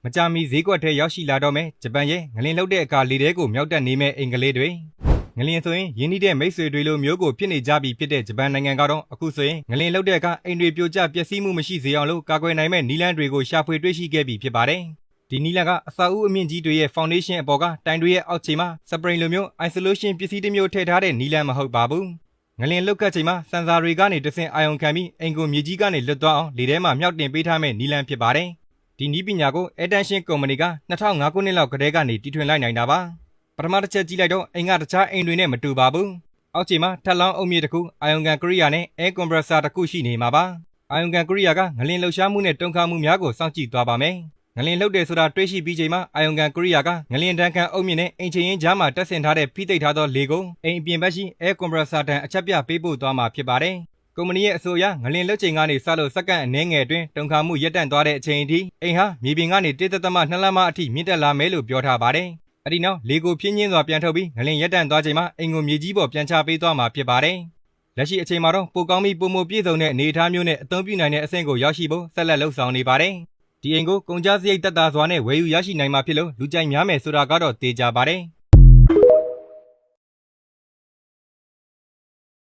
မကြာမီဈေးကွက်ထဲရောက်ရှိလာတော့မယ်ဂျပန်ရဲ့ငလင်လှုပ်တဲ့အခါလေထဲကိုမြောက်တက်နေမဲ့အင်္ဂလိပ်တွေငလင်ဆိုရင်ရင်းနှီးတဲ့မိတ်ဆွေတွေလိုမျိုးကိုဖြစ်နေကြပြီဖြစ်တဲ့ဂျပန်နိုင်ငံကတော့အခုဆိုရင်ငလင်လှုပ်တဲ့အခါအိမ်တွေပြိုကျပျက်စီးမှုမရှိစေအောင်လို့ကာကွယ်နိုင်မဲ့နည်းလမ်းတွေကိုရှာဖွေတွေ့ရှိခဲ့ပြီဖြစ်ပါတယ်ဒီနည်းလမ်းကအစာအုပ်အမြင့်ကြီးတွေရဲ့ foundation အပေါ်ကတိုင်တွေရဲ့အောက်ခြေမှာစပရိန်လိုမျိုး isolation ပစ္စည်းတစ်မျိုးထည့်ထားတဲ့နည်းလမ်းမဟုတ်ပါဘူးငလင်လှုပ်ခတ်ချိန်မှာစင်ဆာတွေကနေတဆင့်အာရုံခံပြီးအိမ်ကိုမြေကြီးကနေလွတ်သွားအောင်လေထဲမှာမြောက်တင်ပေးထားမဲ့နည်းလမ်းဖြစ်ပါတယ်ဒီနည်းပညာကို Attention ကုမ္ပဏီက2005ခုနှစ်လောက်ကတည်းကနေတီထွင်လိုက်နိုင်တာပါပထမတစ်ချက်ကြည့်လိုက်တော့အိမ်ကတခြားအိမ်တွေနဲ့မတူပါဘူးအောက်ခြေမှာထပ်လောင်းအုပ်မြစ်တစ်ခုအာယုံခံကရိယာနဲ့ Air Compressor တစ်ခုရှိနေမှာပါအာယုံခံကရိယာကငလင်လှုပ်ရှားမှုနဲ့တုန်ခါမှုများကိုစောင့်ကြည့်သွားပါမယ်ငလင်လှုပ်တယ်ဆိုတာတွေးရှိပြီးချိန်မှာအာယုံခံကရိယာကငလင်တန်းခံအုပ်မြစ်နဲ့အိမ်ချိန်ရင်းကြားမှာတက်ဆင်ထားတဲ့ဖိသိပ်ထားသောလေကိုအိမ်အပြင်ဘက်ရှိ Air Compressor တန်အချက်ပြပေးပို့သွားမှာဖြစ်ပါတယ်ကုမ္ပဏီရဲ့အဆိုအရငလင်လှုပ်ချိန်ကနေစလို့စက္ကန့်အနည်းငယ်အတွင်းတုန်ခါမှုရပ်တန့်သွားတဲ့အချိန်အထိအိမ်ဟာမြေပြင်ကနေ1.2 လက်မအထိမြင့်တက်လာမယ်လို့ပြောထားပါတယ်။အဲ့ဒီနောက်လေကိုဖြင်းညင်းစွာပြန်ထုတ်ပြီးငလင်ရပ်တန့်သွားချိန်မှာအိမ်ကိုမြေကြီးပေါ်ပြန်ချပေးသွားမှာဖြစ်ပါတယ်။လက်ရှိအချိန်မှာတော့ပိုကောင်းပြီးပိုမိုပြည့်စုံတဲ့အနေအထားမျိုးနဲ့အသုံးပြုနိုင်တဲ့အဆင့်ကိုရောက်ရှိဖို့ဆက်လက်လှုပ်ဆောင်နေပါတယ်။ဒီအိမ်ကိုကုန်ကျစရိတ်သက်သာစွာနဲ့ဝယ်ယူရရှိနိုင်မှာဖြစ်လို့လူကြိုက်များမယ်ဆိုတာကတော့သေချာပါတယ်။